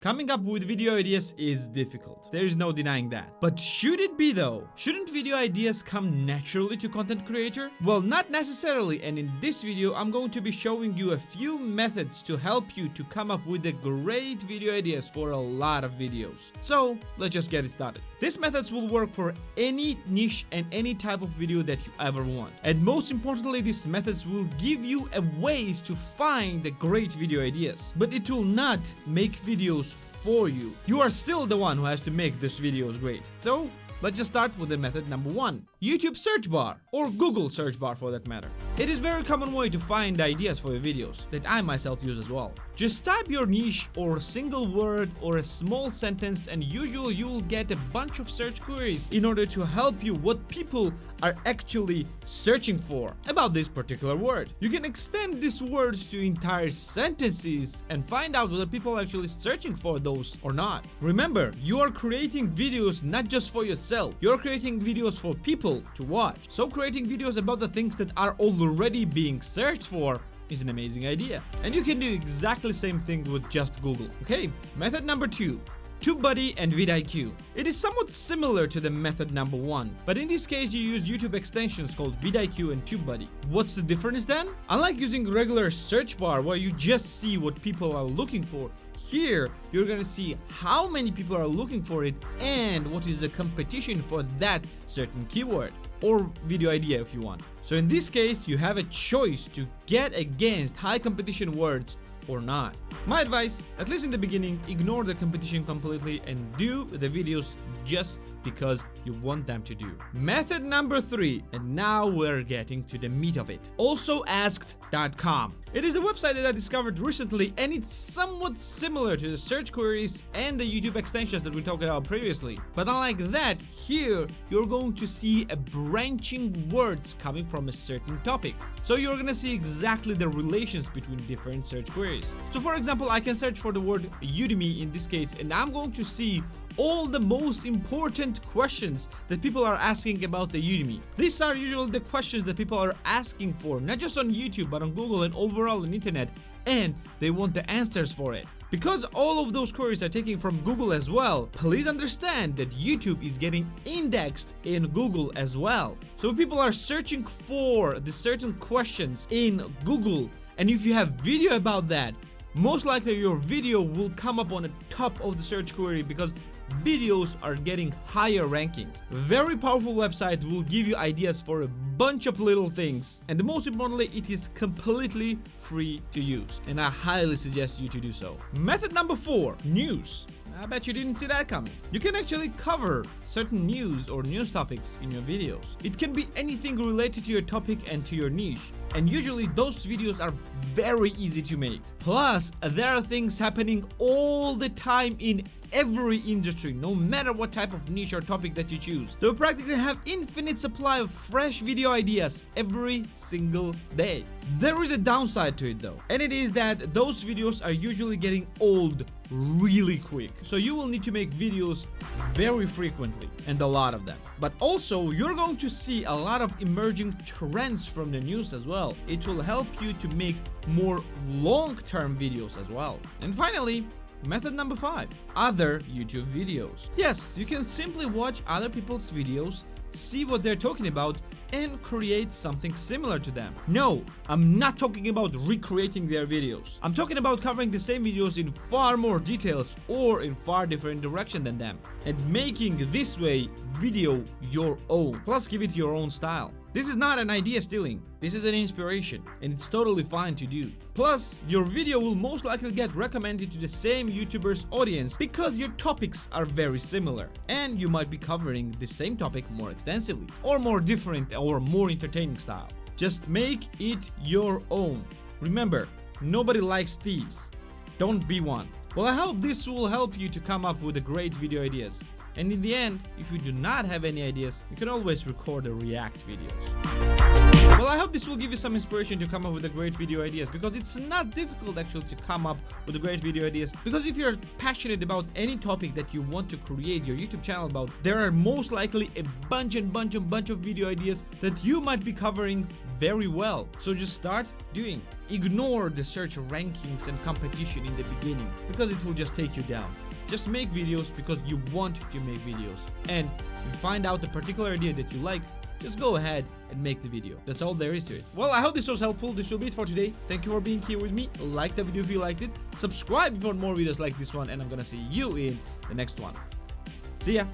Coming up with video ideas is difficult. There is no denying that. But should it be though? Shouldn't video ideas come naturally to content creator? Well, not necessarily, and in this video I'm going to be showing you a few methods to help you to come up with the great video ideas for a lot of videos. So let's just get it started. These methods will work for any niche and any type of video that you ever want. And most importantly, these methods will give you a ways to find the great video ideas. But it will not make videos for you. You are still the one who has to make these videos great. So let's just start with the method number 1. YouTube search bar, or Google search bar for that matter. It is a very common way to find ideas for your videos that I myself use as well. Just type your niche or a single word or a small sentence, and usually you will get a bunch of search queries in order to help you what people are actually searching for about this particular word. You can extend these words to entire sentences and find out whether people are actually searching for those or not. Remember, you are creating videos not just for yourself, you're creating videos for people to watch. So creating videos about the things that are already being searched for is an amazing idea. And you can do exactly the same thing with just Google. Okay, method number 2. TubeBuddy and vidIQ. It is somewhat similar to the method number 1, but in this case you use YouTube extensions called vidIQ and TubeBuddy. What's the difference then? Unlike using regular search bar where you just see what people are looking for, here you're gonna see how many people are looking for it and what is the competition for that certain keyword or video idea if you want. So in this case you have a choice to get against high competition words or not. My advice, at least in the beginning, ignore the competition completely and do the videos just because you want them to do. Method number 3, and now we're getting to the meat of it. AlsoAsked.com. It is a website that I discovered recently, and it's somewhat similar to the search queries and the YouTube extensions that we talked about previously. But unlike that, here you're going to see a branching words coming from a certain topic. So you're gonna see exactly the relations between different search queries. So for example, I can search for the word Udemy in this case, and I'm going to see all the most important questions that people are asking about the Udemy. These are usually the questions that people are asking for, not just on YouTube, but on Google and overall on internet, and they want the answers for it. Because all of those queries are taken from Google as well, please understand that YouTube is getting indexed in Google as well. So if people are searching for the certain questions in Google, and if you have video about that, most likely your video will come up on the top of the search query because videos are getting higher rankings. Very powerful website will give you ideas for a bunch of little things, and most importantly, it is completely free to use, and I highly suggest you to do so. Method number 4, news. I bet you didn't see that coming. You can actually cover certain news or news topics in your videos. It can be anything related to your topic and to your niche, and usually those videos are very easy to make. Plus, there are things happening all the time in every industry, no matter what type of niche or topic that you choose. So you practically have infinite supply of fresh video ideas every single day. There is a downside to it though, and it is that those videos are usually getting old really quick. So you will need to make videos very frequently, and a lot of them. But also you're going to see a lot of emerging trends from the news as well. It will help you to make more long-term videos as well. And finally, method number 5, other YouTube videos. Yes, you can simply watch other people's videos, see what they're talking about, and create something similar to them. No, I'm not talking about recreating their videos. I'm talking about covering the same videos in far more details or in far different direction than them, and making this way video your own, plus give it your own style. This is not an idea stealing, this is an inspiration, and it's totally fine to do. Plus, your video will most likely get recommended to the same YouTuber's audience because your topics are very similar, and you might be covering the same topic more extensively, or more different or more entertaining style. Just make it your own. Remember, nobody likes thieves. Don't be one. Well, I hope this will help you to come up with the great video ideas. And in the end, if you do not have any ideas, you can always record or react videos. Well, I hope this will give you some inspiration to come up with the great video ideas, because it's not difficult actually to come up with the great video ideas. Because if you're passionate about any topic that you want to create your YouTube channel about, there are most likely a bunch of video ideas that you might be covering very well. So just start doing. Ignore the search rankings and competition in the beginning, because it will just take you down. Just make videos because you want to make videos. And if you find out a particular idea that you like, just go ahead and make the video. That's all there is to it. Well, I hope this was helpful. This will be it for today. Thank you for being here with me. Like the video if you liked it. Subscribe for more videos like this one, and I'm gonna see you in the next one. See ya.